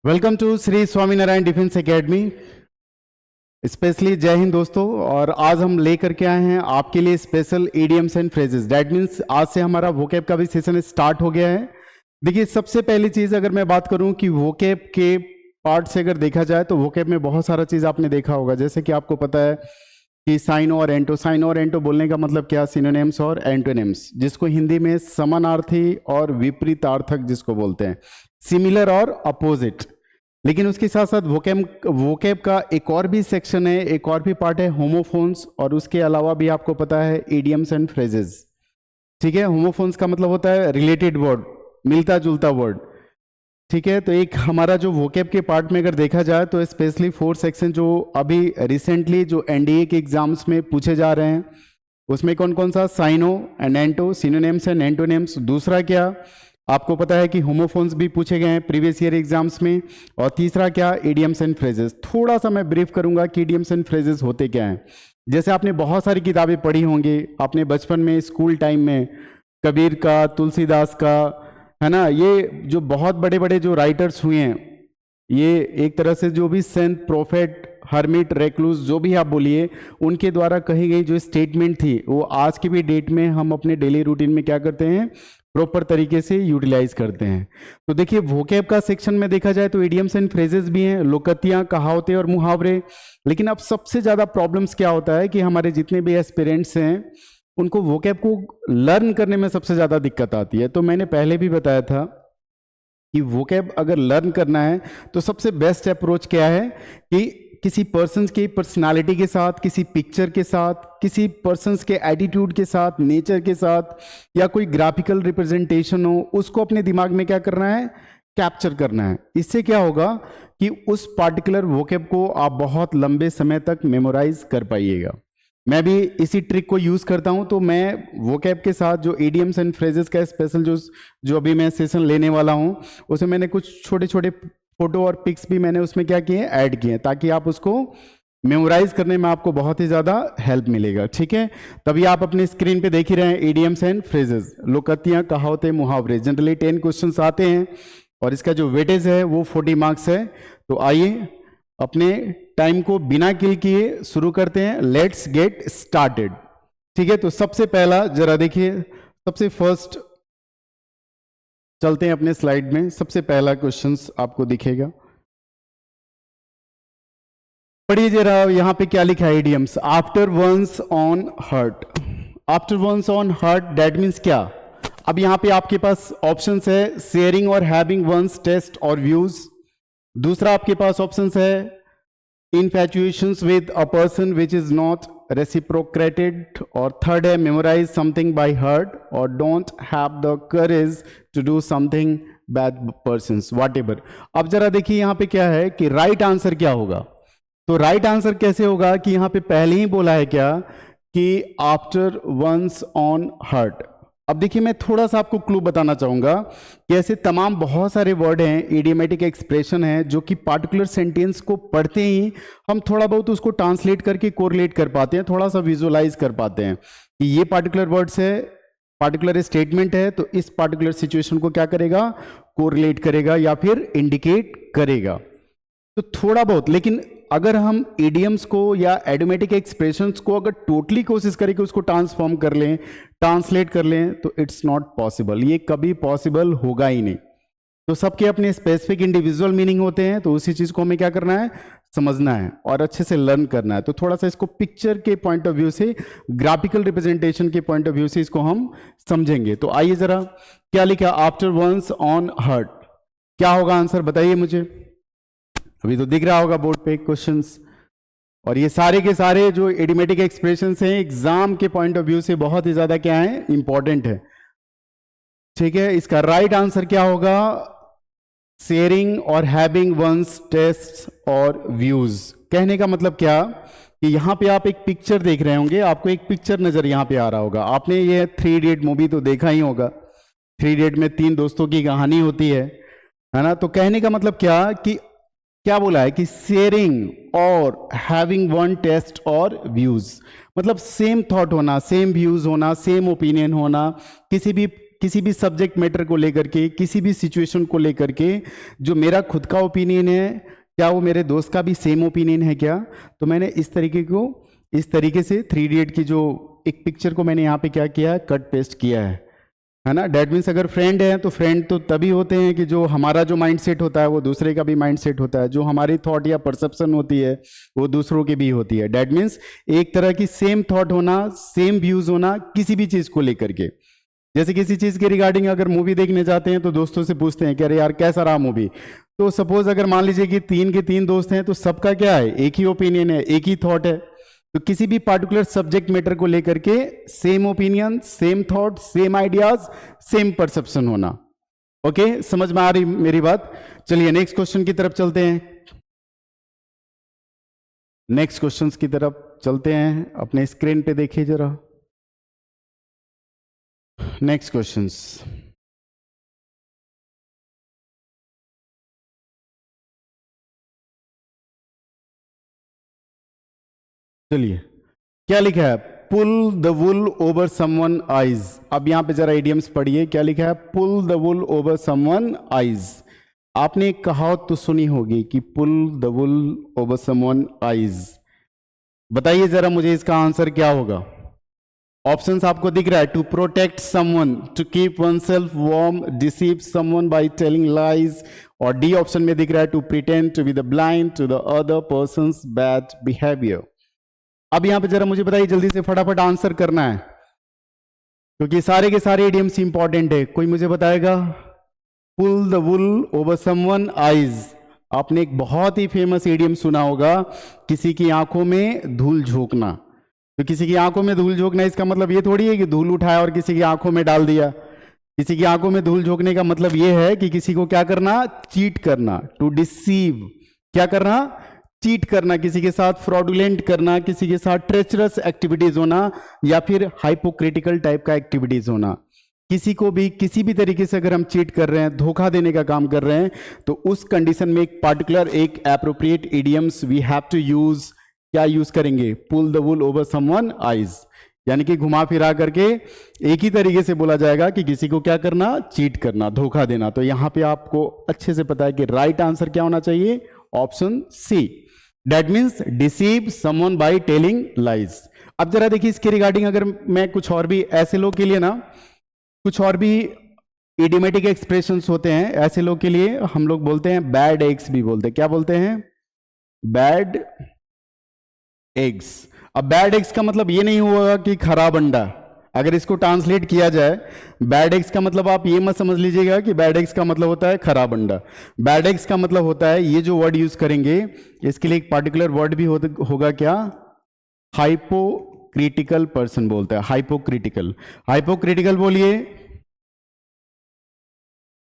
Welcome to Shri Swaminarayan defence academy. Specially जय हिंद दोस्तों। और आज हम लेकर के आए हैं आपके लिए special idioms and phrases. That means आज से हमारा वोकैब का भी सेशन स्टार्ट हो गया है। देखिए, सबसे पहली चीज अगर मैं बात करूं कि वोकैब के पार्ट से अगर देखा जाए तो वोकैब में बहुत सारा चीज आपने देखा होगा। जैसे कि आपको पता है कि साइनो और एंटो। साइनो और एंटो बोलने का मतलब क्या? सिनोनिम्स और एंटोनिम्स, जिसको हिंदी में समानार्थी और विपरीतार्थक जिसको बोलते हैं, सिमिलर और अपोजिट। लेकिन उसके साथ साथ वोकैब का एक और भी सेक्शन है, एक और भी पार्ट है होमोफोन्स, और उसके अलावा भी आपको पता है इडियम्स एंड फ्रेजेस। ठीक है, होमोफोन्स का मतलब होता है रिलेटेड वर्ड, मिलता जुलता वर्ड। ठीक है, तो एक हमारा जो वोकैब के पार्ट में अगर देखा जाए तो स्पेशली 4 सेक्शन जो अभी रिसेंटली जो एनडीए के एग्जाम्स में पूछे जा रहे हैं, उसमें कौन कौन सा? Syno and anto, synonyms and antonyms. दूसरा क्या? आपको पता है कि होमोफोन्स भी पूछे गए हैं प्रीवियस ईयर एग्जाम्स में। और तीसरा क्या? Idioms and phrases. थोड़ा सा मैं ब्रीफ करूंगा कि इडियम्स एंड फ्रेजेस होते क्या हैं। जैसे आपने बहुत सारी किताबें पढ़ी होंगी आपने बचपन में, स्कूल टाइम में, कबीर का, तुलसीदास का, है ना। ये जो बहुत बड़े बड़े जो राइटर्स हुए हैं, ये एक तरह से जो भी सेंट, प्रोफेट, हर्मिट, रेक्लूस, जो भी आप बोलिए, उनके द्वारा कही गई जो स्टेटमेंट थी वो आज की भी डेट में हम अपने डेली रूटीन में क्या करते हैं? प्रॉपर तरीके से यूटिलाइज करते हैं। तो देखिए, वोकैब का सेक्शन में देखा जाए तो इडियम्स एंड फ्रेजेस भी हैं, लोकतियां, कहावतें और मुहावरे। लेकिन अब सबसे ज्यादा प्रॉब्लम्स क्या होता है कि हमारे जितने भी एस्पिरेंट्स हैं उनको वोकैब को लर्न करने में सबसे ज्यादा दिक्कत आती है। तो मैंने पहले भी बताया था कि वोकैब अगर लर्न करना है तो सबसे बेस्ट अप्रोच क्या है कि किसी पर्सन की पर्सनालिटी के साथ, किसी पिक्चर के साथ, किसी पर्सन के एटीट्यूड के साथ, नेचर के साथ, या कोई ग्राफिकल रिप्रेजेंटेशन हो, उसको अपने दिमाग में क्या करना है? कैप्चर करना है। इससे क्या होगा कि उस पार्टिकुलर वोकैब को आप बहुत लंबे समय तक मेमोराइज कर पाइएगा। मैं भी इसी ट्रिक को यूज करता हूं। तो मैं वोकैब के साथ जो इडियम्स एंड फ्रेजेस का स्पेशल जो अभी मैं सेशन लेने वाला हूं, उसमें मैंने कुछ छोटे छोटे फोटो और पिक्स भी मैंने उसमें क्या किए? ऐड किए, ताकि आप उसको मेमोराइज करने में आपको बहुत ही ज्यादा हेल्प मिलेगा। ठीक है, तभी आप अपने स्क्रीन पे देख ही रहे हैं इडियम्स एंड फ्रेजेस, लोकतियां, कहावतें, मुहावरे। जनरली 10 क्वेश्चंस आते हैं और इसका जो वेटेज है वो 40 मार्क्स है। तो आइए अपने टाइम को बिना किल किए शुरू करते हैं। Let's get started. ठीक है, तो सबसे पहला जरा देखिए, सबसे फर्स्ट चलते हैं अपने स्लाइड में। सबसे पहला क्वेश्चंस आपको दिखेगा, पढ़िए जरा। यहां पे क्या लिखा है? Idioms, after one's own heart. After one's own heart, that means क्या? अब यहां पे आपके पास ऑप्शंस है शेयरिंग और हैविंग वंस टेस्ट और व्यूज। दूसरा आपके पास ऑप्शंस है infatuations with a person which is not reciprocated, और थर्ड है memorize something by heart, और don't have the courage to do something bad persons whatever। अब जरा देखिए यहां पे क्या है कि राइट आंसर क्या होगा। तो राइट आंसर कैसे होगा कि यहां पे पहले ही बोला है क्या कि आफ्टर वंस ऑन हर्ट। अब देखिए, मैं थोड़ा सा आपको क्लू बताना चाहूंगा कि ऐसे तमाम बहुत सारे वर्ड हैं, इडियोमेटिक एक्सप्रेशन है, जो कि पार्टिकुलर सेंटेंस को पढ़ते ही हम थोड़ा बहुत उसको ट्रांसलेट करके कोरिलेट कर पाते हैं, थोड़ा सा विजुअलाइज कर पाते हैं कि ये पार्टिकुलर वर्ड्स है, पार्टिकुलर स्टेटमेंट है, तो इस पार्टिकुलर सिचुएशन को क्या करेगा? कोरिलेट करेगा या फिर इंडिकेट करेगा। तो थोड़ा बहुत, लेकिन अगर हम इडियम्स को या एडियोमेटिक एक्सप्रेशंस को अगर टोटली कोशिश करें कि उसको ट्रांसफॉर्म कर लें, ट्रांसलेट कर लें, तो इट्स नॉट पॉसिबल। ये कभी पॉसिबल होगा ही नहीं। तो सबके अपने स्पेसिफिक इंडिविजुअल मीनिंग होते हैं, तो उसी चीज को हमें क्या करना है? समझना है और अच्छे से लर्न करना है। तो थोड़ा सा इसको पिक्चर के पॉइंट ऑफ व्यू से, ग्राफिकल रिप्रेजेंटेशन के पॉइंट ऑफ व्यू से इसको हम समझेंगे। तो आइए जरा, क्या लिखा? आफ्टर वंस ऑन हर्ट, क्या होगा आंसर? बताइए मुझे। अभी तो दिख रहा होगा बोर्ड पे क्वेश्चंस, और ये सारे के सारे जो इडियोमेटिक एक्सप्रेशंस हैं एग्जाम के पॉइंट ऑफ व्यू से बहुत ही ज्यादा क्या है? इंपॉर्टेंट है। ठीक है, इसका राइट आंसर क्या होगा? शेयरिंग और हैविंग वंस टेस्ट और व्यूज। कहने का मतलब क्या कि यहां पे आप एक पिक्चर देख रहे होंगे, आपको एक पिक्चर नजर यहां पे आ रहा होगा। आपने ये 3 इडियट मूवी तो देखा ही होगा। 3 इडियट में 3 दोस्तों की कहानी होती है ना। तो कहने का मतलब क्या बोला है कि शेयरिंग और हैविंग वन टेस्ट और व्यूज, मतलब सेम थॉट होना, सेम व्यूज होना, सेम ओपिनियन होना, किसी भी किसी भी सब्जेक्ट मैटर को लेकर के, किसी भी सिचुएशन को लेकर के जो मेरा खुद का ओपिनियन है, क्या वो मेरे दोस्त का भी सेम ओपिनियन है क्या? तो मैंने इस तरीके से 3 इडियट की जो एक पिक्चर को मैंने यहाँ पे क्या किया है, कट पेस्ट किया है ना। डेट मीन्स अगर फ्रेंड है तो फ्रेंड तो तभी होते हैं कि जो हमारा जो माइंड सेट होता है वो दूसरे का भी माइंड सेट होता है, जो हमारी थॉट या परसेप्शन होती है वो दूसरों की भी होती है। डेट मीन्स एक तरह की सेम थॉट होना, सेम व्यूज होना किसी भी चीज को लेकर के। जैसे किसी चीज के रिगार्डिंग अगर मूवी देखने जाते हैं तो दोस्तों से पूछते हैं कि अरे यार कैसा रहा मूवी, तो सपोज अगर मान लीजिए कि 3 के 3 दोस्त हैं तो सबका क्या है, एक ही ओपिनियन है, एक ही थॉट है। तो किसी भी पार्टिकुलर सब्जेक्ट मैटर को लेकर के same opinion, same thought, same ideas, same perception होना। ओके, समझ में आ रही मेरी बात? चलिए नेक्स्ट क्वेश्चन की तरफ चलते हैं। नेक्स्ट क्वेश्चंस की तरफ चलते हैं, अपने स्क्रीन पे देखिए जरा। नेक्स्ट क्वेश्चंस, चलिए क्या लिखा है, pull the wool over someone eyes. अब यहां पे जरा इडियम्स पढ़िए, क्या लिखा है, pull the wool over someone eyes. आपने एक कहावत तो सुनी होगी कि pull the wool over someone eyes. बताइए जरा मुझे इसका आंसर क्या होगा। ऑप्शंस आपको दिख रहा है, to protect someone, to keep oneself warm, deceive someone by telling lies, और डी ऑप्शन में दिख रहा है, to pretend to be the blind to the other person's bad behaviour. अब यहां पे जरा मुझे बताइए, जल्दी से फटाफट आंसर करना है क्योंकि सारे के सारे इडियम्स इंपॉर्टेंट है। कोई मुझे बताएगा, pull the wool over someone eyes. आपने एक बहुत ही फेमस इडियम सुना होगा, किसी की आंखों में धूल झोंकना। तो किसी की आंखों में धूल झोंकना, इसका मतलब ये थोड़ी है कि धूल उठाया और किसी की आंखों में डाल दिया। किसी की आंखों में धूल झोंकने का मतलब ये है कि किसी को क्या करना, चीट करना, टू डिसीव। क्या करना, चीट करना, किसी के साथ फ्रॉडुलेंट करना, किसी के साथ ट्रेचरस एक्टिविटीज होना, या फिर हाइपोक्रिटिकल टाइप का एक्टिविटीज होना। किसी को भी किसी भी तरीके से अगर हम चीट कर रहे हैं, धोखा देने का काम कर रहे हैं, तो उस कंडीशन में एक पार्टिकुलर, एक appropriate idioms we have to use. क्या यूज करेंगे, pull the wool over someone eyes, यानी कि घुमा फिरा करके एक ही तरीके से बोला जाएगा कि किसी को क्या करना, चीट करना, धोखा देना। तो यहां पे आपको अच्छे से पता है कि राइट आंसर क्या होना चाहिए, option C. That means deceive someone by telling lies। अब जरा देखिए इसके रिगार्डिंग, अगर मैं कुछ और भी ऐसे लोग के लिए ना, कुछ और भी इडियोमेटिक एक्सप्रेशंस होते हैं ऐसे लोग के लिए, हम लोग बोलते हैं बैड एग्स भी बोलते हैं। क्या बोलते हैं, बैड एग्स। अब बैड एग्स का मतलब ये नहीं हुआ कि खराब अंडा। अगर इसको ट्रांसलेट किया जाए, बैड एग्स का मतलब आप ये मत समझ लीजिएगा कि बैड एग्स का मतलब होता है खराब अंडा। बैड एग्स का मतलब होता है, ये जो वर्ड यूज करेंगे इसके लिए एक पार्टिकुलर वर्ड भी होगा, क्या, हाइपोक्रिटिकल पर्सन बोलते हैं। हाइपोक्रिटिकल, हाइपोक्रिटिकल बोलिए,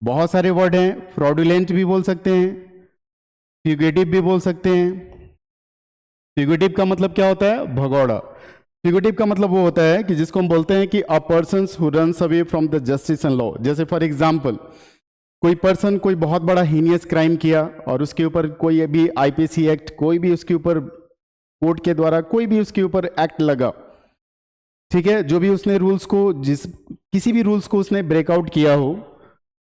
बहुत सारे वर्ड हैं, फ्रॉडुलेंट भी बोल सकते हैं, फ्यूगेटिव भी बोल सकते हैं। फ्यूगेटिव का मतलब क्या होता है, भगौड़ा। फ्यूगेटिव का मतलब वो होता है कि जिसको हम बोलते हैं कि a person who runs away from the justice and law. जैसे फॉर एग्जांपल, कोई पर्सन कोई बहुत बड़ा हीनियस क्राइम किया और उसके ऊपर कोई भी आईपीसी एक्ट, कोई भी उसके ऊपर कोर्ट के द्वारा कोई भी उसके ऊपर एक्ट लगा, ठीक है, जो भी उसने रूल्स को, किसी भी रूल्स को उसने ब्रेकआउट किया हो,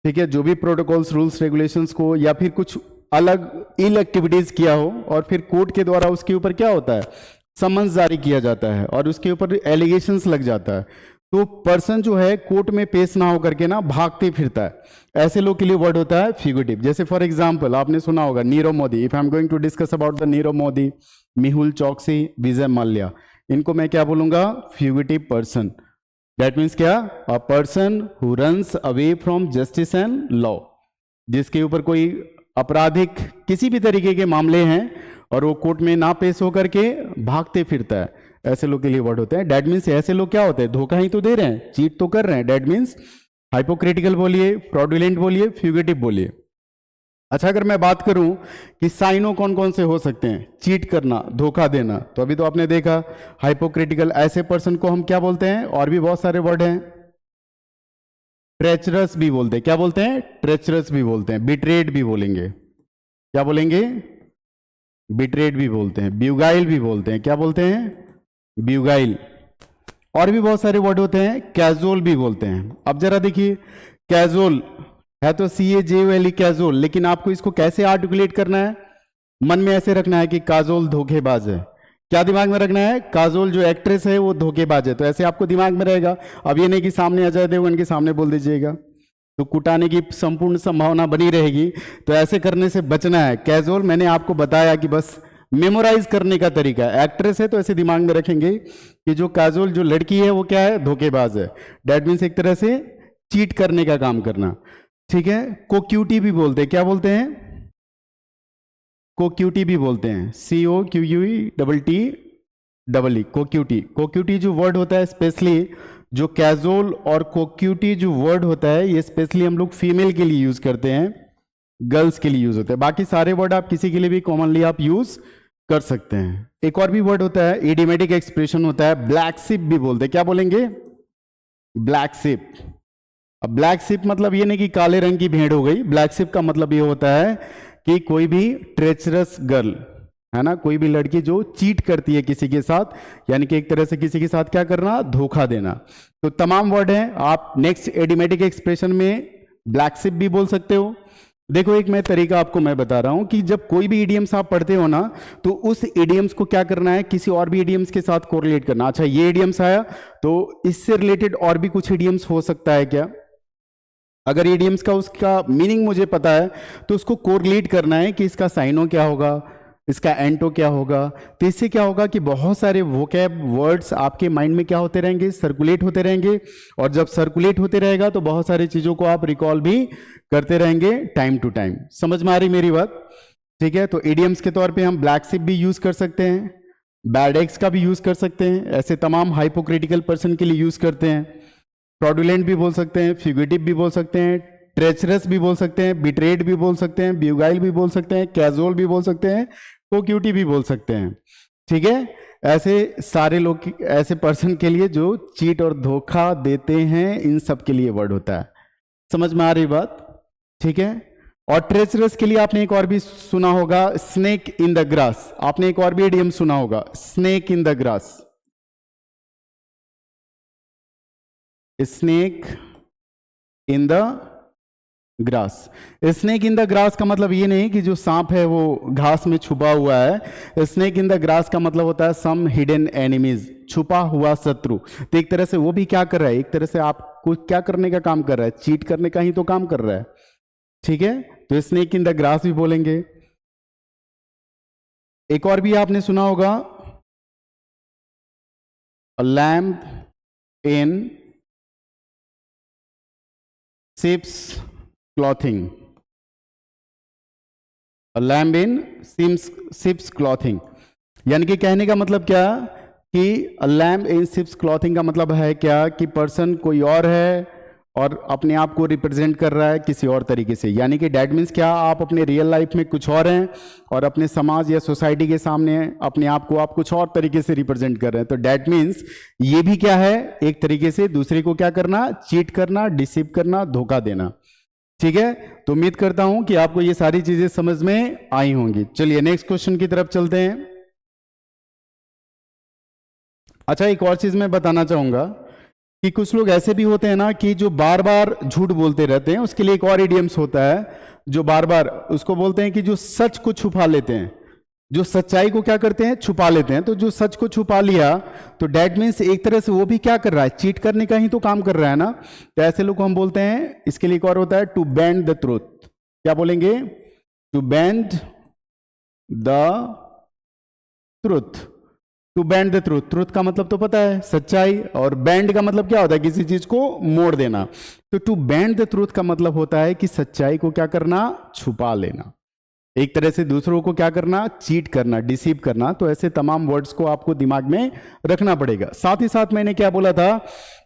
ठीक है, जो भी प्रोटोकॉल्स, रूल्स, रेगुलेशंस को, या फिर कुछ अलग इल एक्टिविटीज किया हो, और फिर कोर्ट के द्वारा उसके ऊपर क्या होता है, समन्स जारी किया जाता है और उसके ऊपर एलिगेशंस लग जाता है, तो पर्सन जो है कोर्ट में पेश ना होकर के ना भागते फिरता है। ऐसे लोग के लिए वर्ड होता है फ्यूगिटिव। जैसे फॉर एग्जांपल आपने सुना होगा Nirav Modi. If I am going to discuss about the Nirav Modi, Mehul Choksi, Vijay Mallya, इनको मैं क्या बोलूंगा, फ्यूगिटिव पर्सन। दैट मीन्स क्या, a person who runs away from justice and law, जिसके ऊपर कोई आपराधिक किसी भी तरीके के मामले हैं और वो कोर्ट में ना पेश होकर के भागते फिरता है, ऐसे लोग के लिए वर्ड होते हैं। डेट मीन्स ऐसे लोग क्या होते हैं, धोखा ही तो दे रहे हैं, चीट तो कर रहे हैं। डेट मीन्स हाइपोक्रिटिकल बोलिए, फ्रॉडुलेंट बोलिए, फ्यूगेटिव बोलिए। अच्छा, अगर मैं बात करूं कि साइनों कौन कौन से हो सकते हैं, चीट करना, धोखा देना, तो अभी तो आपने देखा हाइपोक्रिटिकल, ऐसे पर्सन को हम क्या बोलते हैं, और भी बहुत सारे वर्ड हैं, ट्रेचरस भी बोलते हैं। क्या बोलते हैं, ट्रेचरस भी बोलते हैं, बिट्रेड भी बोलेंगे। क्या बोलेंगे, बिट्रेड भी बोलते हैं, ब्यूगाइल भी बोलते हैं। क्या बोलते हैं, ब्यूगाइल। और भी बहुत सारे वर्ड होते हैं, कैजुअल भी बोलते हैं। अब जरा देखिए, कैजुअल है तो CAJUAL कैजुअल, लेकिन आपको इसको कैसे आर्टिकुलेट करना है? मन में ऐसे रखना है कि काजोल धोखेबाज है। क्या दिमाग में रखना है? काजोल जो एक्ट्रेस है वो धोखेबाज है, तो ऐसे आपको दिमाग में रहेगा। अब ये नहीं कि सामने अजय देवगन के सामने बोल दीजिएगा, तो कुटाने की संपूर्ण संभावना बनी रहेगी। तो ऐसे करने से बचना है। कैजुअल मैंने आपको बताया कि बस मेमोराइज करने का तरीका है। एक्ट्रेस है तो ऐसे दिमाग में रखेंगे कि जो काजोल जो लड़की है वो क्या है? धोखेबाज है। डेट मीन्स एक तरह से चीट करने का काम करना, ठीक है। कोक्यूटी भी बोलते हैं, क्या बोलते हैं? कोक्यूटी भी बोलते हैं, COQUETTEE, कोक्यूटी। कोक्यूटी जो वर्ड होता है स्पेशली, जो कैजुअल और कोक्यूटी जो वर्ड होता है ये स्पेशली हम लोग फीमेल के लिए यूज करते हैं, गर्ल्स के लिए यूज होते हैं। बाकी सारे वर्ड आप किसी के लिए भी कॉमनली आप यूज कर सकते हैं। एक और भी वर्ड होता है, इडियोमेटिक एक्सप्रेशन होता है, ब्लैक शिप भी बोलते हैं। क्या बोलेंगे? Black ship. अब ब्लैक शिप मतलब ये नहीं कि काले रंग की भेड़ हो गई। ब्लैक शिप का मतलब ये होता है कि कोई भी ट्रेचरस गर्ल है ना, कोई भी लड़की जो चीट करती है किसी के साथ, यानी कि एक तरह से किसी के साथ क्या करना? धोखा देना। तो तमाम वर्ड हैं। आप नेक्स्ट इडियोमेटिक एक्सप्रेशन में ब्लैक शिप भी बोल सकते हो। देखो एक मैं तरीका आपको मैं बता रहा हूं कि जब कोई भी इडियम्स आप पढ़ते हो ना, तो उस इडियम्स को क्या करना है? किसी और भी इडियम्स के साथ कोरिलेट करना। अच्छा ये इडियम्स आया तो इससे रिलेटेड और भी कुछ इडियम्स हो सकता है क्या? अगर इडियम्स का उसका मीनिंग मुझे पता है तो उसको कोरिलेट करना है कि इसका साइनो क्या होगा, इसका एंटो क्या होगा। तो इससे क्या होगा कि बहुत सारे वोकैब वर्ड्स आपके माइंड में क्या होते रहेंगे? सर्कुलेट होते रहेंगे। और जब सर्कुलेट होते रहेगा तो बहुत सारी चीजों को आप रिकॉल भी करते रहेंगे टाइम टू टाइम। समझ में आ रही मेरी बात? ठीक है। तो इडियम्स के तौर पे हम ब्लैक शिप भी यूज कर सकते हैं, बैड एग्स का भी यूज कर सकते हैं, ऐसे तमाम हाइपोक्रिटिकल पर्सन के लिए यूज करते हैं। फ्रॉडुलेंट भी बोल सकते हैं, फ्यूगिटिव भी बोल सकते हैं, ट्रेचरस भी बोल सकते हैं, बिट्रेड भी बोल सकते हैं, ब्यूगाइल भी बोल सकते हैं, कैजुअल भी बोल सकते हैं, कोक्यूटी भी बोल सकते हैं। ठीक है। ऐसे सारे लोग ऐसे पर्सन के लिए जो चीट और धोखा देते हैं, इन सब के लिए वर्ड होता है। समझ में आ रही बात? ठीक है। और ट्रेचरस के लिए आपने एक और भी सुना होगा, स्नेक इन द ग्रास। आपने एक और भी इडियम सुना होगा, snake in the grass. Snake in the grass. Snake in the grass का मतलब ये नहीं कि जो सांप है वो घास में छुपा हुआ है। स्नेक इन द ग्रास का मतलब होता है सम हिडन एनिमीज, छुपा हुआ शत्रु। तो एक तरह से वो भी क्या कर रहा है? एक तरह से आपको क्या करने का काम कर रहा है? चीट करने का ही तो काम कर रहा है। ठीक है। तो स्नेक इन द ग्रास भी बोलेंगे। एक और भी आपने सुना होगा, लैम्प इन शिप्स क्लॉथिंग। लैम्प इन शिप्स क्लॉथिंग, यानी कि कहने का मतलब क्या कि लैम्प इन शिप्स क्लॉथिंग का मतलब है क्या कि पर्सन कोई और है और अपने आप को रिप्रेजेंट कर रहा है किसी और तरीके से। यानी कि डैट मीन्स क्या, आप अपने रियल लाइफ में कुछ और हैं और अपने समाज या सोसाइटी के सामने अपने आप को आप कुछ और तरीके से रिप्रेजेंट कर रहे हैं। तो डैट मीन्स ये भी क्या है? एक तरीके से दूसरे को क्या करना? चीट करना, डिसीव करना, धोखा देना। ठीक है। तो उम्मीद करता हूं कि आपको ये सारी चीजें समझ में आई होंगी। चलिए नेक्स्ट क्वेश्चन की तरफ चलते हैं। अच्छा एक और चीज मैं बताना चाहूंगा कि कुछ लोग ऐसे भी होते हैं ना कि जो बार बार झूठ बोलते रहते हैं। उसके लिए एक और इडियम्स होता है जो बार बार, उसको बोलते हैं कि जो सच को छुपा लेते हैं, जो सच्चाई को क्या करते हैं? छुपा लेते हैं। तो जो सच को छुपा लिया तो डैट मीन्स एक तरह से वो भी क्या कर रहा है? चीट करने का ही तो काम कर रहा है ना। तो ऐसे लोग को हम बोलते हैं, इसके लिए एक और होता है टू बेंड द ट्रूथ। क्या बोलेंगे? To bend the truth. To bend the truth. Truth का मतलब तो पता है, सच्चाई। और बैंड का मतलब क्या होता है? किसी चीज को मोड़ देना। तो टू बैंड द ट्रूथ का मतलब होता है कि सच्चाई को क्या करना? छुपा लेना। एक तरह से दूसरों को क्या करना? चीट करना, डिसीव करना। तो ऐसे तमाम वर्ड्स को आपको दिमाग में रखना पड़ेगा। साथ ही साथ मैंने क्या बोला था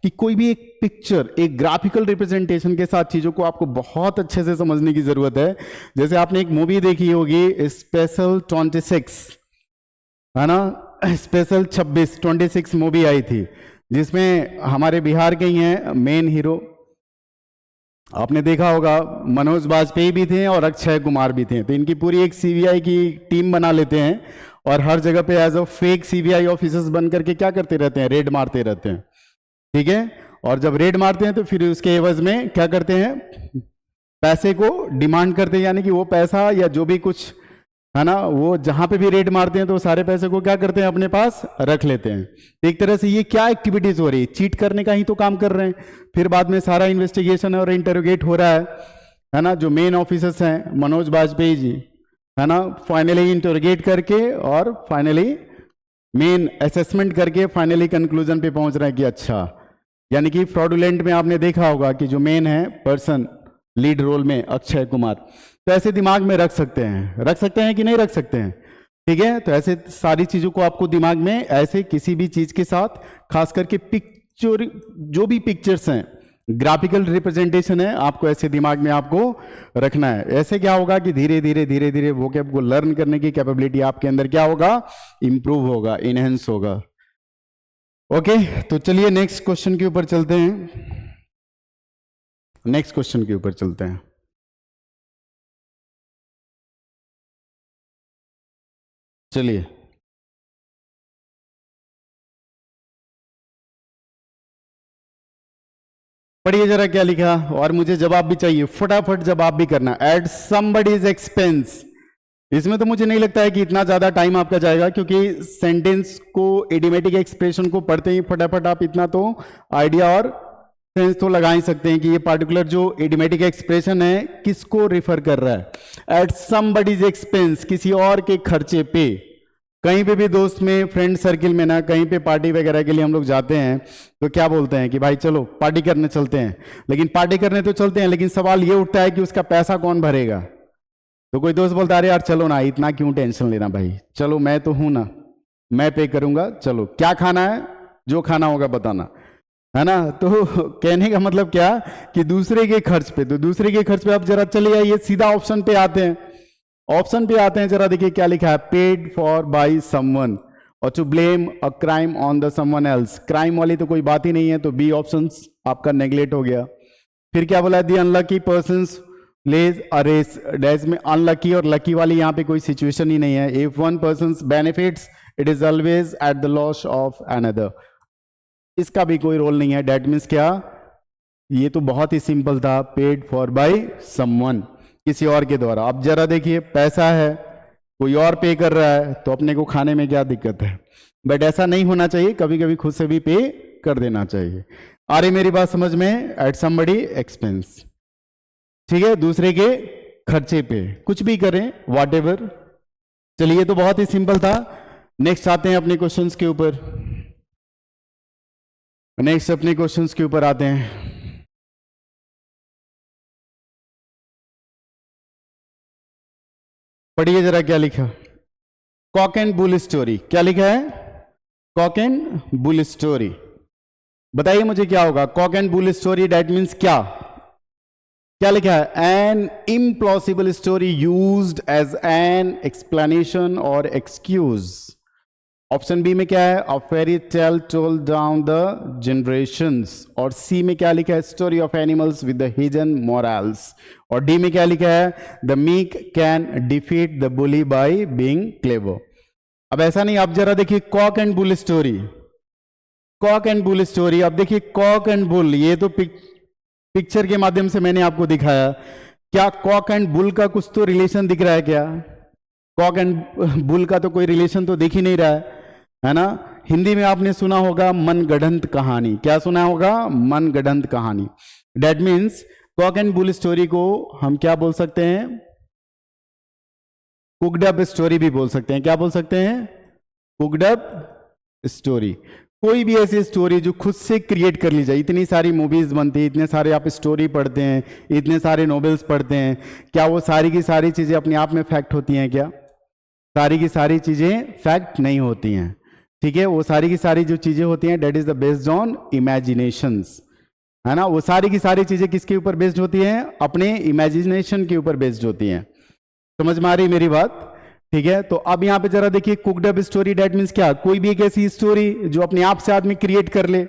कि कोई भी एक पिक्चर, एक ग्राफिकल रिप्रेजेंटेशन के साथ चीजों को आपको बहुत अच्छे से समझने की जरूरत है। जैसे आपने एक मूवी देखी होगी स्पेशल 26, है ना? स्पेशल 26 मूवी आई थी जिसमें हमारे बिहार के ही हैं मेन हीरो। आपने देखा होगा मनोज बाजपेयी भी थे और अक्षय कुमार भी थे। तो इनकी पूरी एक सीबीआई की टीम बना लेते हैं और हर जगह पे as a fake CBI officers बन करके क्या करते रहते हैं? रेड मारते रहते हैं। ठीक है। और जब रेड मारते हैं तो फिर उसके एवज में क्या करते हैं, पैसे को डिमांड करते हैं, यानी कि वो पैसा या जो भी कुछ है ना, वो जहां पे भी रेड मारते हैं तो सारे पैसे को क्या करते हैं, अपने पास रख लेते हैं। तो एक तरह से ये क्या एक्टिविटीज हो रही है, चीट करने का ही तो काम कर रहे हैं। फिर बाद में सारा इन्वेस्टिगेशन और इंटरोगेट हो रहा है ना। जो मेन ऑफिसर्स हैं मनोज बाजपेयी जी, है ना, फाइनली इंटरोगेट करके और फाइनली मेन असेसमेंट करके फाइनली कंक्लूजन पे पहुंच रहे हैं कि अच्छा, यानी कि फ्रॉडुलेंट में आपने देखा होगा कि जो मेन है पर्सन लीड रोल में अक्षय कुमार, तो ऐसे दिमाग में रख सकते हैं कि नहीं रख सकते हैं। ठीक है, तो ऐसे सारी चीजों को आपको दिमाग में ऐसे किसी भी चीज के साथ, खास करके पिक्चर, जो भी पिक्चर्स हैं, ग्राफिकल रिप्रेजेंटेशन है, आपको ऐसे दिमाग में आपको रखना है। ऐसे क्या होगा कि धीरे धीरे वोकैब को लर्न करने की कैपेबिलिटी आपके अंदर क्या होगा, इंप्रूव होगा, इनहेंस होगा। ओके, तो चलिए नेक्स्ट क्वेश्चन के ऊपर चलते हैं। नेक्स्ट क्वेश्चन के ऊपर चलते हैं। चलिए, पढ़िए जरा क्या लिखा, और मुझे जवाब भी चाहिए, फटाफट जवाब भी करना। एट समबडीज एक्सपेंस, इसमें तो मुझे नहीं लगता है कि इतना ज्यादा टाइम आपका जाएगा, क्योंकि सेंटेंस को, इडियोमेटिक एक्सप्रेशन को पढ़ते ही फटाफट आप इतना तो आइडिया और सेंस तो लगा ही सकते हैं कि ये पार्टिकुलर जो इडियोमेटिक एक्सप्रेशन है किसको रिफर कर रहा है। एट समबडीज एक्सपेंस, किसी और के खर्चे पे। कहीं पे भी दोस्त में, फ्रेंड सर्किल में ना, कहीं पे पार्टी वगैरह के लिए हम लोग जाते हैं तो क्या बोलते हैं कि भाई चलो पार्टी करने चलते हैं। लेकिन पार्टी करने तो चलते हैं, लेकिन सवाल ये उठता है कि उसका पैसा कौन भरेगा। तो कोई दोस्त बोलता है अरे यार चलो ना, इतना क्यों टेंशन लेना भाई, चलो मैं तो हूं ना, मैं पे करूंगा, चलो क्या खाना है, जो खाना होगा बताना, है ना। तो कहने का मतलब क्या कि दूसरे के खर्च पे, तो दूसरे के खर्च पे आप जरा चले आइए, सीधा ऑप्शन पे आते हैं। ऑप्शन पे आते हैं, जरा देखिए क्या लिखा है, पेड फॉर बाय समवन और to blame a crime on the someone else. Crime वाली तो कोई बात ही नहीं है, तो बी ऑप्शन आपका नेग्लेक्ट हो गया। फिर क्या बोला, the unlucky persons lays a race, dash में अनलकी और लकी वाली यहाँ पे कोई सिचुएशन ही नहीं है। If one person benefits it is always at the loss of another, इसका भी कोई रोल नहीं है। डेट मीन्स क्या, ये तो बहुत ही सिंपल था, पेड फॉर बाय समवन, किसी और के द्वारा। अब जरा देखिए, पैसा है, कोई और पे कर रहा है, तो अपने को खाने में क्या दिक्कत है। बट ऐसा नहीं होना चाहिए, कभी कभी खुद से भी पे कर देना चाहिए। आ रही मेरी बात समझ में, एट समबडी एक्सपेंस, ठीक है, दूसरे के खर्चे पे कुछ भी करें, वॉट एवर। चलिए, तो बहुत ही सिंपल था। नेक्स्ट आते हैं अपने क्वेश्चंस के ऊपर, नेक्स्ट अपने क्वेश्चंस के ऊपर आते हैं। पढ़िए जरा क्या लिखा, कॉक एंड बुल स्टोरी, क्या लिखा है, कॉक एंड बुल स्टोरी। बताइए मुझे क्या होगा, cock and bull story that means क्या, क्या लिखा है, an impossible story used as an explanation और एक्सक्यूज। ऑप्शन बी में क्या है, a fairy tale told down the generations. और सी में क्या लिखा है, story of animals with the hidden morals. और डी में क्या लिखा है, the meek can defeat the bully by being clever. अब ऐसा नहीं, आप जरा देखिए Kock and bull story, Kock and bull story. अब देखिए कॉक एंड बुल, ये तो पिक्चर के माध्यम से मैंने आपको दिखाया, क्या कॉक एंड बुल का कुछ तो रिलेशन दिख रहा है क्या, कॉक एंड बुल का तो कोई रिलेशन तो दिख ही नहीं रहा है ना। हिंदी में आपने सुना होगा मनगढ़ंत कहानी, क्या सुना होगा, मनगढ़ंत कहानी। That means Kock and bull story को हम क्या बोल सकते हैं, कुक्ड अप स्टोरी भी बोल सकते हैं। क्या बोल सकते हैं, कुक्ड अप स्टोरी। कोई भी ऐसी स्टोरी जो खुद से क्रिएट कर ली जाए। इतनी सारी मूवीज बनती है, इतने सारे आप स्टोरी पढ़ते हैं, इतने सारे नॉवेल्स पढ़ते हैं, क्या वो सारी की सारी चीजें अपने आप में फैक्ट होती हैं क्या, सारी की सारी चीजें फैक्ट नहीं होती हैं। ठीक है, वो सारी की सारी जो चीजें होती हैं that is the based on imaginations, है ना। वो सारी की सारी चीजें किसके ऊपर बेस्ड होती हैं, अपने इमेजिनेशन के ऊपर बेस्ड होती हैं। समझ में आ रही मेरी बात, ठीक है। तो अब यहां पे जरा देखिए, cooked up story that means क्या, कोई भी एक ऐसी स्टोरी जो अपने आप से आदमी क्रिएट कर ले।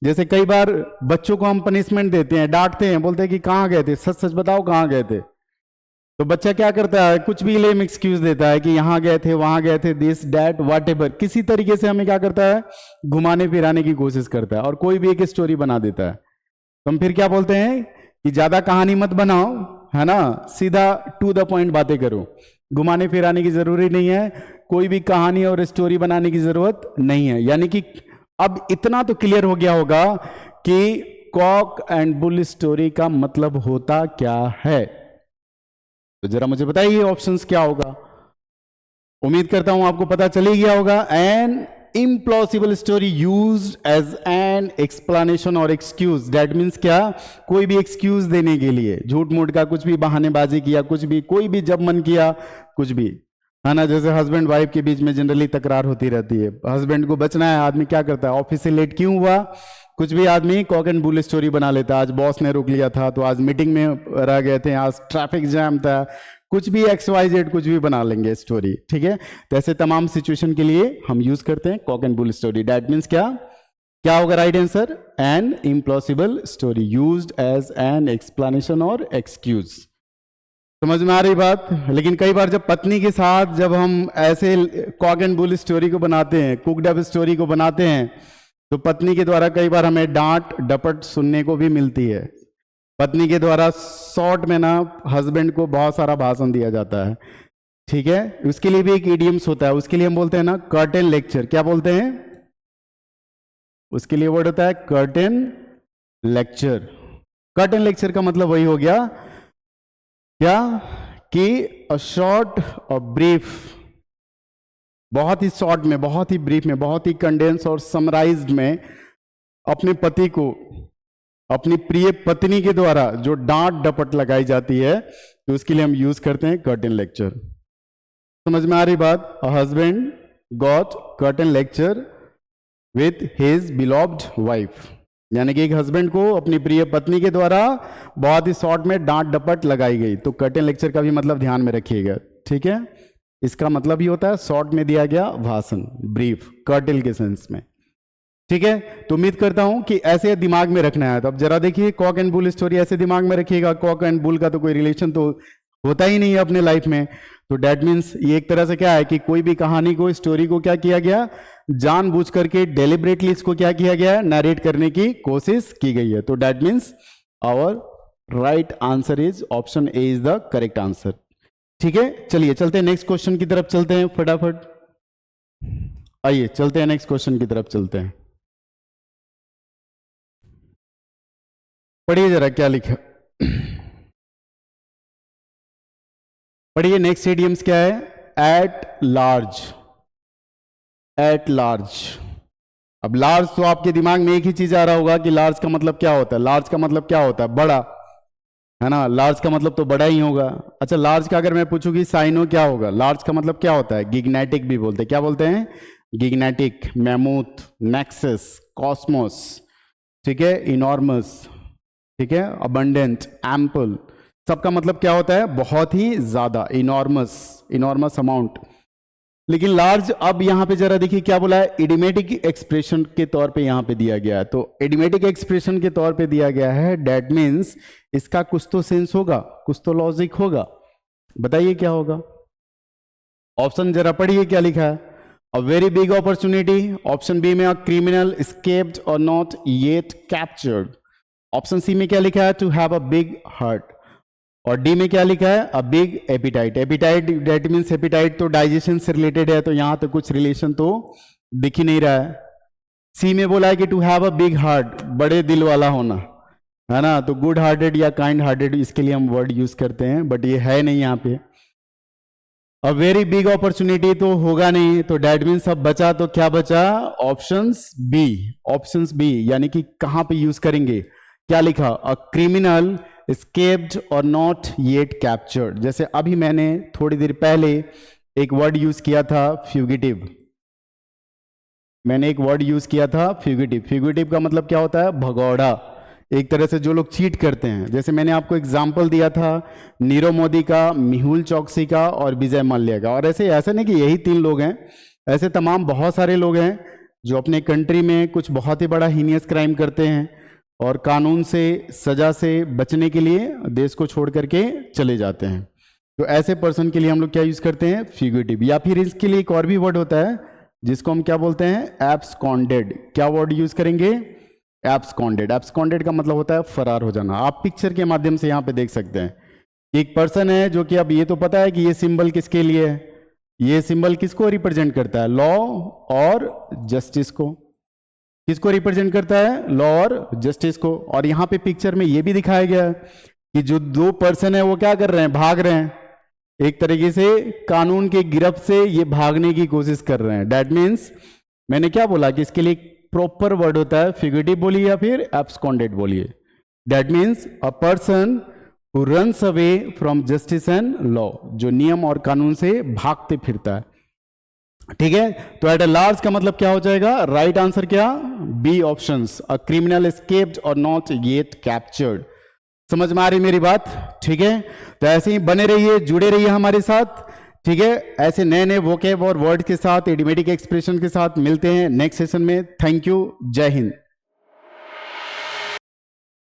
जैसे कई बार बच्चों को हम पनिशमेंट देते हैं, डांटते हैं, बोलते हैं कि कहां गए थे, सच सच बताओ कहां गए थे। तो बच्चा क्या करता है, कुछ भी लेम एक्सक्यूज देता है कि यहां गए थे, वहां गए थे, दिस डैट वॉट एवर, किसी तरीके से हमें क्या करता है, घुमाने फिराने की कोशिश करता है और कोई भी एक स्टोरी बना देता है। तो हम फिर क्या बोलते हैं कि ज्यादा कहानी मत बनाओ, है ना, सीधा टू द पॉइंट बातें करो, घुमाने फिराने की जरूरी नहीं है, कोई भी कहानी और स्टोरी बनाने की जरूरत नहीं है। यानी कि अब इतना तो क्लियर हो गया होगा कि कॉक एंड बुल स्टोरी का मतलब होता क्या है। तो जरा मुझे बताइए ऑप्शंस क्या होगा। उम्मीद करता हूं आपको पता चल ही गया होगा। An implausible story used as an explanation और एक्सक्यूज, दैट मीन्स क्या, कोई भी एक्सक्यूज देने के लिए, झूठ मूठ का कुछ भी बहानेबाजी किया, कुछ भी, कोई भी जब मन किया कुछ भी, है ना। जैसे हस्बैंड वाइफ के बीच में जनरली तकरार होती रहती है, हस्बैंड को बचना है, आदमी क्या करता है, ऑफिस से लेट क्यों हुआ, कुछ भी आदमी कॉक एंड बुल स्टोरी बना लेता है। आज बॉस ने रोक लिया था, तो आज मीटिंग में रह गए थे, आज ट्रैफिक जैम था, कुछ भी XYZ कुछ भी बना लेंगे स्टोरी, ठीक है। तो ऐसे तमाम सिचुएशन के लिए हम यूज करते हैं cock and bull story. That means क्या, क्या होगा right answer, an implausible story used as an explanation और एक्सक्यूज। समझ में आ रही बात। लेकिन कई बार जब पत्नी के साथ जब हम ऐसे कॉक एंड बुल स्टोरी को बनाते हैं, कुकड अप स्टोरी को बनाते हैं, तो पत्नी के द्वारा कई बार हमें डांट डपट सुनने को भी मिलती है। पत्नी के द्वारा शॉर्ट में ना हस्बैंड को बहुत सारा भाषण दिया जाता है, ठीक है। उसके लिए भी एक इडियम्स होता है, उसके लिए हम बोलते हैं ना कर्टेन लेक्चर। क्या बोलते हैं, उसके लिए वर्ड होता है कर्टेन लेक्चर। कर्टेन लेक्चर का मतलब वही हो गया क्या, कि अ शॉर्ट और ब्रीफ, बहुत ही शॉर्ट में, बहुत ही ब्रीफ में, बहुत ही कंडेंस और समराइज्ड में अपने पति को, अपनी प्रिय पत्नी के द्वारा जो डांट डपट लगाई जाती है, तो उसके लिए हम यूज करते हैं कर्टेन लेक्चर। समझ में आ रही बात। A husband got curtain lecture with his beloved wife, यानी कि एक हस्बैंड को अपनी प्रिय पत्नी के द्वारा बहुत ही शॉर्ट में डांट डपट लगाई गई। तो कर्टेन लेक्चर का भी मतलब ध्यान में रखिएगा, ठीक है। इसका मतलब ही होता है शॉर्ट में दिया गया भाषण, ब्रीफ, कर्टेल के सेंस में, ठीक है। तो उम्मीद करता हूं कि ऐसे दिमाग में रखना है। तो अब जरा देखिए, कॉक एंड बुल स्टोरी ऐसे दिमाग में रखिएगा, कॉक एंड बुल का तो कोई रिलेशन तो होता ही नहीं है अपने लाइफ में। तो डेट मीन्स ये एक तरह से क्या है कि कोई भी कहानी को, स्टोरी को क्या किया गया, जानबूझ करके डेलिबरेटली इसको क्या किया गया है, नरेट करने की कोशिश की गई है। तो that means our right answer is option A is the correct answer, ठीक है। चलिए चलते हैं नेक्स्ट क्वेश्चन की तरफ, चलते हैं फटाफट, आइए चलते हैं नेक्स्ट क्वेश्चन की तरफ चलते हैं। पढ़िए जरा क्या लिखा, पढ़िए नेक्स्ट इडियम्स क्या है, एट लार्ज। एट लार्ज, अब लार्ज तो आपके दिमाग में एक ही चीज आ रहा होगा कि लार्ज का मतलब क्या होता है, लार्ज का मतलब क्या होता है, बड़ा, है ना। लार्ज का मतलब तो बड़ा ही होगा। अच्छा, लार्ज का अगर मैं पूछूं कि साइनो क्या होगा, लार्ज का मतलब क्या होता है, गिग्नेटिक भी बोलते हैं। क्या बोलते हैं, गिग्नेटिक, मैमूथ, नेक्सस, कॉस्मोस, ठीक है, इनॉर्मस, ठीक है, अबंडेंट, एम्पल, सबका मतलब क्या होता है, बहुत ही ज्यादा, इनॉर्मस, इनॉर्मस अमाउंट। लेकिन लार्ज, अब यहां पे जरा देखिए क्या बोला है, इडिमेटिक एक्सप्रेशन के तौर पे यहां पे दिया गया है। तो इडिमेटिक एक्सप्रेशन के तौर पे दिया गया है, दैट मीन्स इसका कुछ तो सेंस होगा, कुछ तो लॉजिक होगा। बताइए क्या होगा। ऑप्शन जरा पढ़िए क्या लिखा है, a very big opportunity, option B में अ क्रिमिनल एस्केप्ड और not yet captured, option C में क्या लिखा है, to have a big heart, और डी में क्या लिखा है, a big appetite. Appetite that means appetite तो डाइजेशन से रिलेटेड है, तो यहां तो कुछ रिलेशन तो दिख ही नहीं रहा है। सी में बोला है कि to have a big heart, बड़े दिल वाला होना, है ना। तो गुड हार्टेड या काइंड हार्टेड, इसके लिए हम वर्ड यूज करते हैं, बट ये है नहीं यहाँ पे। अ वेरी बिग अपॉर्चुनिटी तो होगा नहीं, तो डेट मीन्स अब बचा तो क्या बचा, ऑप्शंस बी। ऑप्शंस बी यानी कि कहां पे यूज करेंगे, क्या लिखा, अ क्रिमिनल escaped और नॉट येट कैप्चर्ड। जैसे अभी मैंने थोड़ी देर पहले एक वर्ड यूज किया था फ्यूगिटिव, मैंने एक वर्ड यूज किया था फ्यूगिटिव। फ्यूगिटिव का मतलब क्या होता है, भगौड़ा, एक तरह से जो लोग चीट करते हैं। जैसे मैंने आपको एग्जाम्पल दिया था नीरव मोदी का, मेहुल चौकसी का और विजय माल्या का। और ऐसे नहीं कि यही 3 लोग हैं, ऐसे तमाम बहुत सारे लोग हैं जो अपने कंट्री में कुछ बहुत ही बड़ा हीनियस क्राइम करते हैं और कानून से, सजा से बचने के लिए देश को छोड़ करके चले जाते हैं। तो ऐसे पर्सन के लिए हम लोग क्या यूज करते हैं, फ्यूगिटिव। या फिर इसके लिए एक और भी वर्ड होता है जिसको हम क्या बोलते हैं, एब्सकॉन्डेड। क्या वर्ड यूज करेंगे, एब्सकॉन्डेड। एब्सकॉन्डेड का मतलब होता है फरार हो जाना। आप पिक्चर के माध्यम से यहाँ पे देख सकते हैं कि एक पर्सन है जो कि, अब ये तो पता है कि ये सिंबल किसके लिए है, ये सिंबल किसको रिप्रेजेंट करता है, लॉ और जस्टिस को। किसको रिप्रेजेंट करता है, लॉ और जस्टिस को। और यहाँ पे पिक्चर में ये भी दिखाया गया है कि जो दो पर्सन है वो क्या कर रहे हैं, भाग रहे हैं, एक तरीके से कानून के गिरफ्त से ये भागने की कोशिश कर रहे हैं। दैट मीन्स मैंने क्या बोला कि इसके लिए प्रॉपर वर्ड होता है, फिगरेटिव बोलिए या फिर एब्सकॉन्डेड बोलिए। That means a person who runs away from justice and law, जो नियम और कानून से भागते फिरता है। ठीक है, तो एट अ लार्ज का मतलब क्या हो जाएगा, राइट आंसर क्या, B options, a criminal escaped और नॉट येट कैप्चर्ड। समझ में आ रही मेरी बात, ठीक है। तो ऐसे ही बने रहिए, जुड़े रहिए हमारे साथ, ठीक है। ऐसे नए नए वोकैब और वर्ड के साथ, इडियोमेटिक एक्सप्रेशन के साथ मिलते हैं नेक्स्ट सेशन में। थैंक यू, जय हिंद।